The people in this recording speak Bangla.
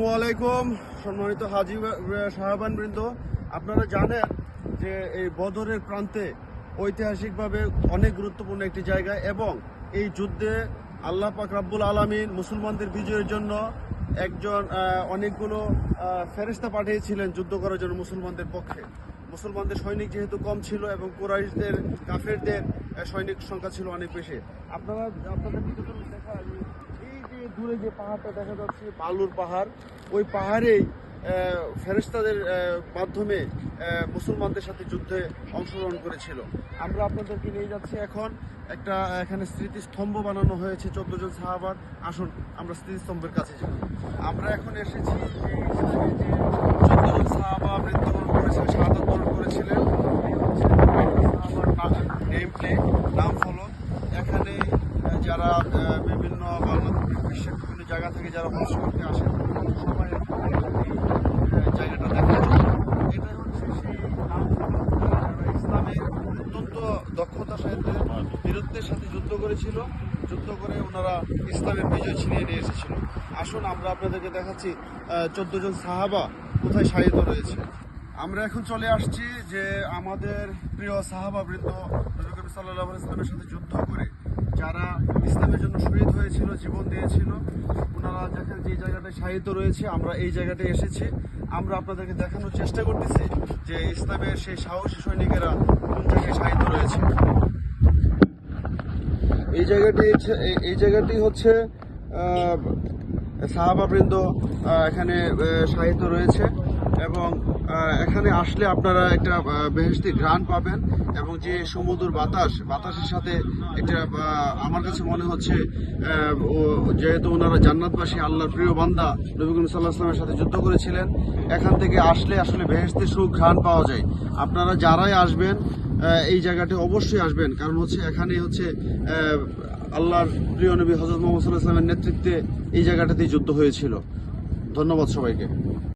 আসসালামু আলাইকুম সম্মানিত হাজী সাহাবান বৃন্দ, আপনারা জানেন যে এই বদরের প্রান্তে ঐতিহাসিকভাবে অনেক গুরুত্বপূর্ণ একটি জায়গা এবং এই যুদ্ধে আল্লাহ পাক রব্বুল আলামিন মুসলমানদের বিজয়ের জন্য অনেকগুলো ফেরেশতা পাঠিয়েছিলেন যুদ্ধ করার জন্য মুসলমানদের পক্ষে। মুসলমানদের সৈনিক যেহেতু কম ছিল এবং কুরাইশদের কাফেরদের সৈনিক সংখ্যা ছিল অনেক বেশি। আপনাদের দেখা এই যে দূরে যে পাহাড়টা দেখা যাচ্ছে বালুর পাহাড়, ওই পাহাড়েই ফেরেশতাদের মাধ্যমে মুসলমানদের সাথে যুদ্ধে অংশগ্রহণ করেছিল। আমরা আপনাদেরকে নিয়ে যাচ্ছি এখন এখানে স্মৃতিস্তম্ভ বানানো হয়েছে 14 জন সাহাবার। আসুন আমরা স্মৃতিস্তম্ভের কাছে যাই। আমরা এখন এসেছি যে 14 জন সাহাবা মৃত্যুবরণ করেছিলেন, শাহাদাত বরণ করেছিলেন। নেম প্লেট, নাম ফলক। এখানে যারা বিভিন্ন বিশ্বের বিভিন্ন জায়গা থেকে যারা হজ করতে আসেন সবাই জায়গাটা দেখার জন্য। এটা হচ্ছে সেই নাম ফলক যারা ইসলামের অত্যন্ত দক্ষতার সাথে বীরত্বের সাথে যুদ্ধ করেছিল, যুদ্ধ করে ওনারা ইসলামের বিজয় ছিনিয়ে নিয়ে এসেছিল। আসুন আমরা আপনাদেরকে দেখাচ্ছি 14 জন সাহাবা কোথায় শায়িত রয়েছে। আমরা এখন চলে আসছি যে আমাদের প্রিয় সাহাবা বৃন্দ নবী করিম সাল্লাল্লাহু আলাইহি ওয়াসাল্লামের সাথে যুদ্ধ করে যারা ইসলামের জন্য শহীদ হয়েছিল, জীবন দিয়েছিল, ওনারা যেখানে যে জায়গাটায় শায়িত রয়েছে আমরা এই জায়গাটায় এসেছি। আমরা আপনাদেরকে দেখানোর চেষ্টা করতেছি যে ইসলামের সেই সাহসী সৈনিকেরা কোন জায়গায় শায়িত রয়েছে। এই জায়গাটি হচ্ছে সাহাবাবৃন্দ এখানে শায়িত রয়েছে এবং এখানে আসলে আপনারা একটা বেহেশতি ঘ্রাণ পাবেন এবং যে সমুদ্র বাতাসের সাথে এটা আমার কাছে মনে হচ্ছে যেহেতু ওনারা জান্নাতবাসী, আল্লাহর প্রিয় বান্দা, নবী করিম সাল্লাল্লাহু আলাইহি ওয়াসাল্লামের সাথে যুদ্ধ করেছিলেন, এখান থেকে আসলে বেহেশতি সুখ ঘ্রাণ পাওয়া যায়। আপনারা যারাই আসবেন এই জায়গাটি অবশ্যই আসবেন, কারণ হচ্ছে এখানে হচ্ছে আল্লাহর প্রিয় নবী হযরত মুহাম্মদ সাল্লাল্লাহু আলাইহি ওয়াসাল্লামের নেতৃত্বে এই জায়গাটাতেই যুদ্ধ হয়েছিল। ধন্যবাদ সবাইকে।